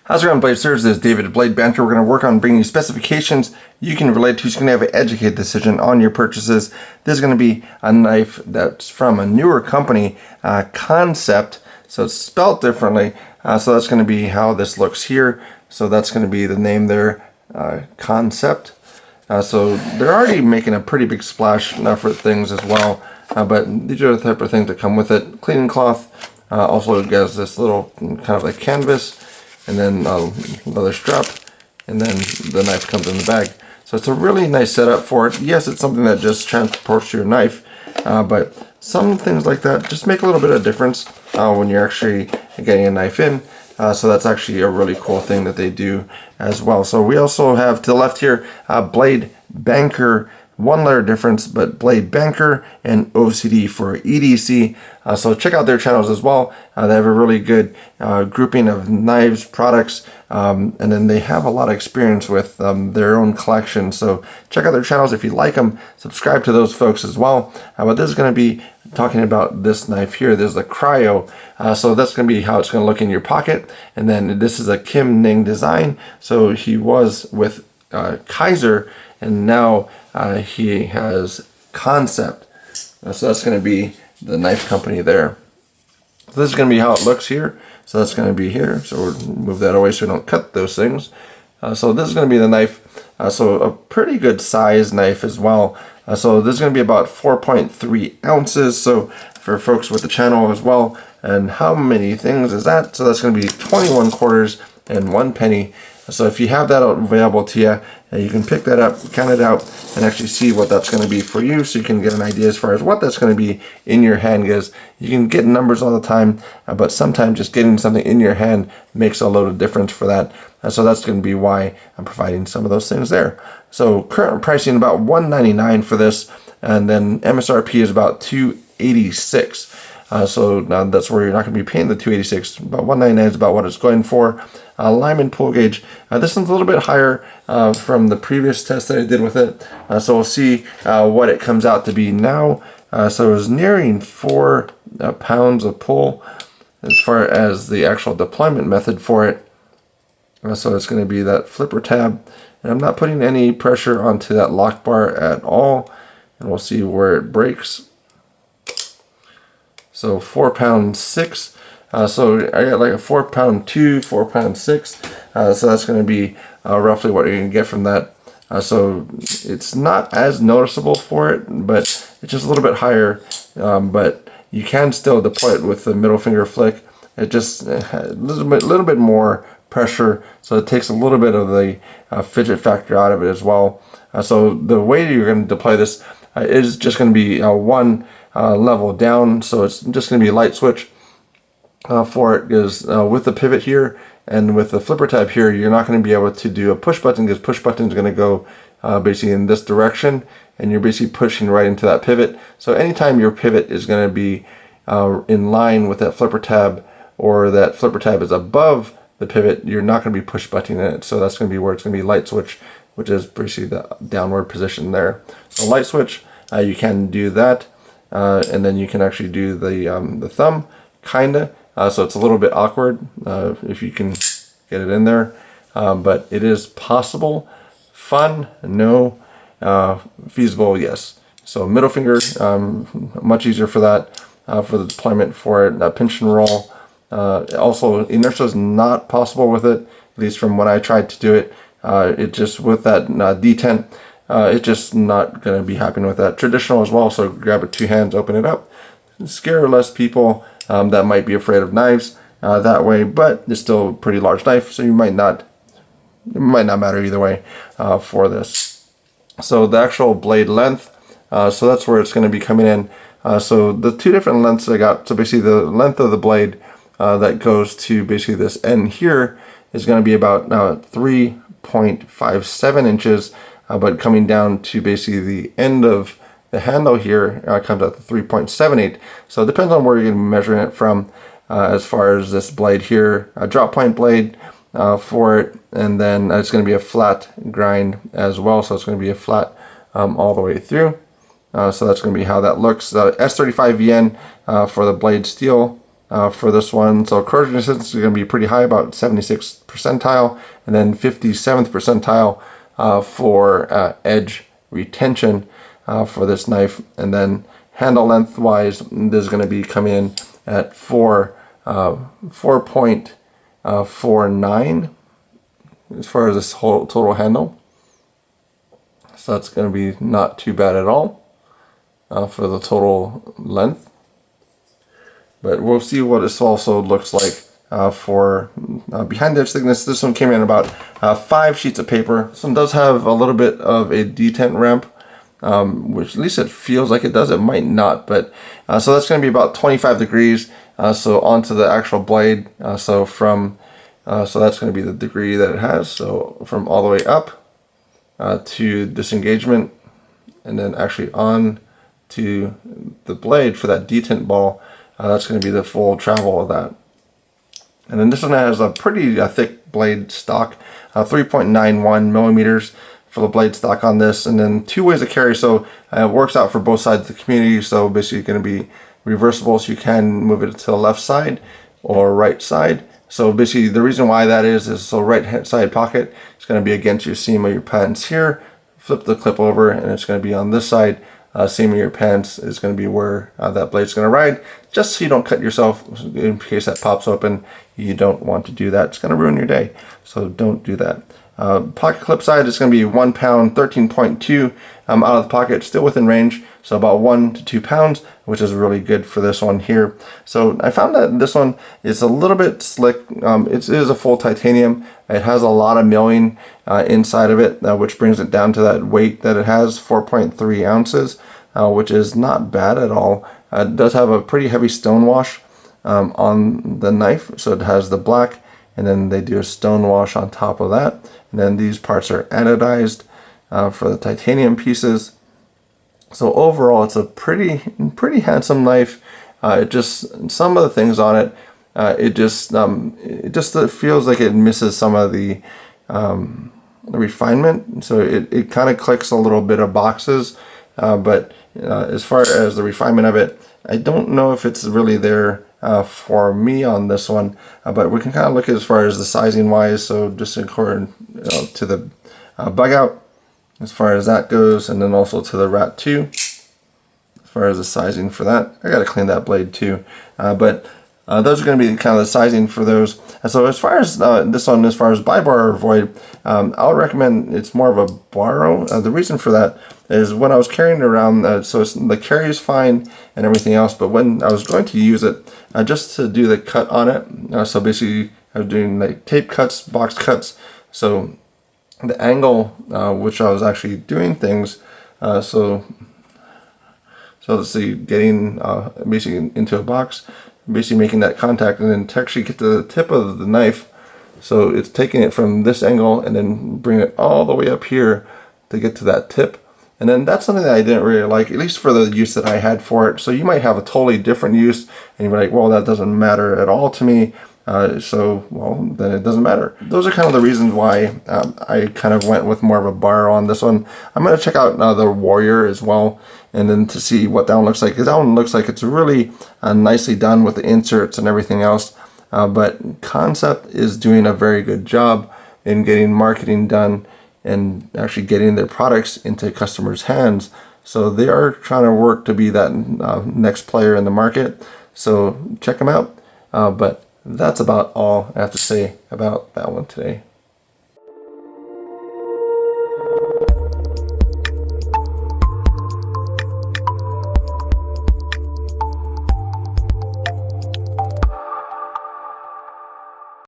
How's it going, Blade Sirs? This is David at Blade Banter. We're going to work on bringing you specifications you can relate to so you can have an educated decision on your purchases. This is going to be a knife that's from a newer company, Kansept. So it's spelled differently. So that's going to be how this looks here. So that's going to be the name there, Kansept. So they're already making a pretty big splash for things as well. But these are the type of things that come with it. Cleaning cloth. Also it has this little kind of like canvas. And then leather strap, and then the knife comes in the bag. So it's a really nice setup for it. Yes, it's something that just transports your knife, but some things like that just make a little bit of difference when you're actually getting a knife in. So that's actually a really cool thing that they do as well. So we also have to the left here, Blade Banter. One letter difference, but Blade Banter and OCD for EDC. So check out their channels as well. They have a really good grouping of knives, products, and then they have a lot of experience with their own collection. So check out their channels if you like them. Subscribe to those folks as well. But this is going to be talking about this knife here. This is the Kryo. So that's going to be how it's going to look in your pocket. And then this is a Kim Ning design. So he was with Kizer, and now he has Kansept. So that's going to be the knife company there. So this is going to be how it looks here. So that's going to be here. So we'll move that away so we don't cut those things. So this is going to be the knife. So a pretty good size knife as well. So this is going to be about 4.3 ounces. So for folks with the channel as well. And how many things is that? So that's going to be 21 quarters and 1 penny. So if you have that available to you, you can pick that up, count it out, and actually see what that's going to be for you, so you can get an idea as far as what that's going to be in your hand. Because you can get numbers all the time, but sometimes just getting something in your hand makes a load of difference for that. So that's going to be why I'm providing some of those things there. So current pricing about $199 for this, and then MSRP is about $286. So now that's where you're not going to be paying the $286, but $199 is about what it's going for. Lyman pull gauge. This one's a little bit higher from the previous test that I did with it. So we'll see what it comes out to be now. So it was nearing 4 pounds of pull as far as the actual deployment method for it. So it's going to be that flipper tab. And I'm not putting any pressure onto that lock bar at all. And we'll see where it breaks. So 4 pound 6. So I got like a 4 pound 2, 4 pound 6. So that's going to be roughly what you're going to get from that. So it's not as noticeable for it, but it's just a little bit higher. But you can still deploy it with the middle finger flick. It just a little bit more pressure, so it takes a little bit of the fidget factor out of it as well. So the way you're going to deploy this is just going to be one level down. So it's just going to be a light switch. For it is with the pivot here and with the flipper tab here, you're not going to be able to do a push button, because push button is going to go basically in this direction, and you're basically pushing right into that pivot. So anytime your pivot is going to be in line with that flipper tab, or that flipper tab is above the pivot, you're not going to be push buttoning it. So that's going to be where it's going to be light switch, which is basically the downward position there. So light switch, you can do that, and then you can actually do the thumb, kinda. So it's a little bit awkward if you can get it in there, but it is possible. Fun, no. Feasible, yes. So middle finger, much easier for that, for the deployment for it. Pinch and roll. Also, inertia is not possible with it, at least from when I tried to do it. It just, with that detent, it's just not going to be happening with that. Traditional as well, so grab it with 2 hands, open it up. Scare less people that might be afraid of knives that way, but it's still a pretty large knife, so it might not matter either way for this. So the actual blade length, so that's where it's going to be coming in. So the 2 different lengths I got, so basically the length of the blade that goes to basically this end here is going to be about 3.57 inches, but coming down to basically the end of the handle here comes out to 3.78. So it depends on where you're going to be measuring it from as far as this blade here. A drop point blade for it, and then it's going to be a flat grind as well. So it's going to be a flat all the way through. So that's going to be how that looks. S35VN for the blade steel. for this one. So corrosion resistance is going to be pretty high, about 76th percentile, and then 57th percentile for edge retention for this knife. And then handle length wise, this is going to be coming in at 4.49 as far as this whole total handle. So that's going to be not too bad at all for the total length. But we'll see what this also looks like for behind the edge thickness. This one came in about 5 sheets of paper. This one does have a little bit of a detent ramp, which at least it feels like it does. It might not, but so that's going to be about 25 degrees. So onto the actual blade. So that's going to be the degree that it has. So from all the way up to disengagement, and then actually on to the blade for that detent ball. That's going to be the full travel of that. And then this one has a pretty thick blade stock, 3.91 millimeters for the blade stock on this, and then 2 ways of carry, so it works out for both sides of the community. So basically going to be reversible, so you can move it to the left side or right side. So basically the reason why that is so right hand side pocket is going to be against your seam of your pants here. Flip the clip over and it's going to be on this side. Seam of your pants is going to be where that blade's going to ride, just so you don't cut yourself in case that pops open. You don't want to do that. It's going to ruin your day, so don't do that. Pocket clip side is going to be 1 pound, 13.2 out of the pocket, still within range, so about 1 to 2 pounds, which is really good for this one here. So I found that this one is a little bit slick. It is a full titanium. It has a lot of milling inside of it, which brings it down to that weight that it has, 4.3 ounces, which is not bad at all. It does have a pretty heavy stone wash on the knife, so it has the black, and then they do a stone wash on top of that, and then these parts are anodized for the titanium pieces. So overall, it's a pretty handsome knife. It just, some of the things on it, it just feels like it misses some of the refinement. So it kind of clicks a little bit of boxes, but as far as the refinement of it, I don't know if it's really there for me on this one. But we can kind of look at as far as the sizing wise. So just according to the bug out, as far as that goes, and then also to the rat 2 as far as the sizing for that. I gotta clean that blade too, but those are going to be kind of the sizing for those. And so as far as this one, as far as bi-bar or void, I'll recommend it's more of a baro. The reason for that is when I was carrying it around, so the carry is fine and everything else, but when I was going to use it, just to do the cut on it, so basically I was doing like tape cuts, box cuts, so the angle which I was actually doing things, so let's see, getting basically into a box, basically making that contact, and then to actually get to the tip of the knife, so it's taking it from this angle and then bring it all the way up here to get to that tip. And then that's something that I didn't really like, at least for the use that I had for it. So you might have a totally different use and you're like, well, that doesn't matter at all to me. So, well, then it doesn't matter. Those are kind of the reasons why I kind of went with more of a bar on this one. I'm going to check out the Warrior as well, and then to see what that one looks like, because that one looks like it's really nicely done with the inserts and everything else. But Kansept is doing a very good job in getting marketing done and actually getting their products into customers' hands. So they are trying to work to be that next player in the market. So check them out. But that's about all I have to say about that one today.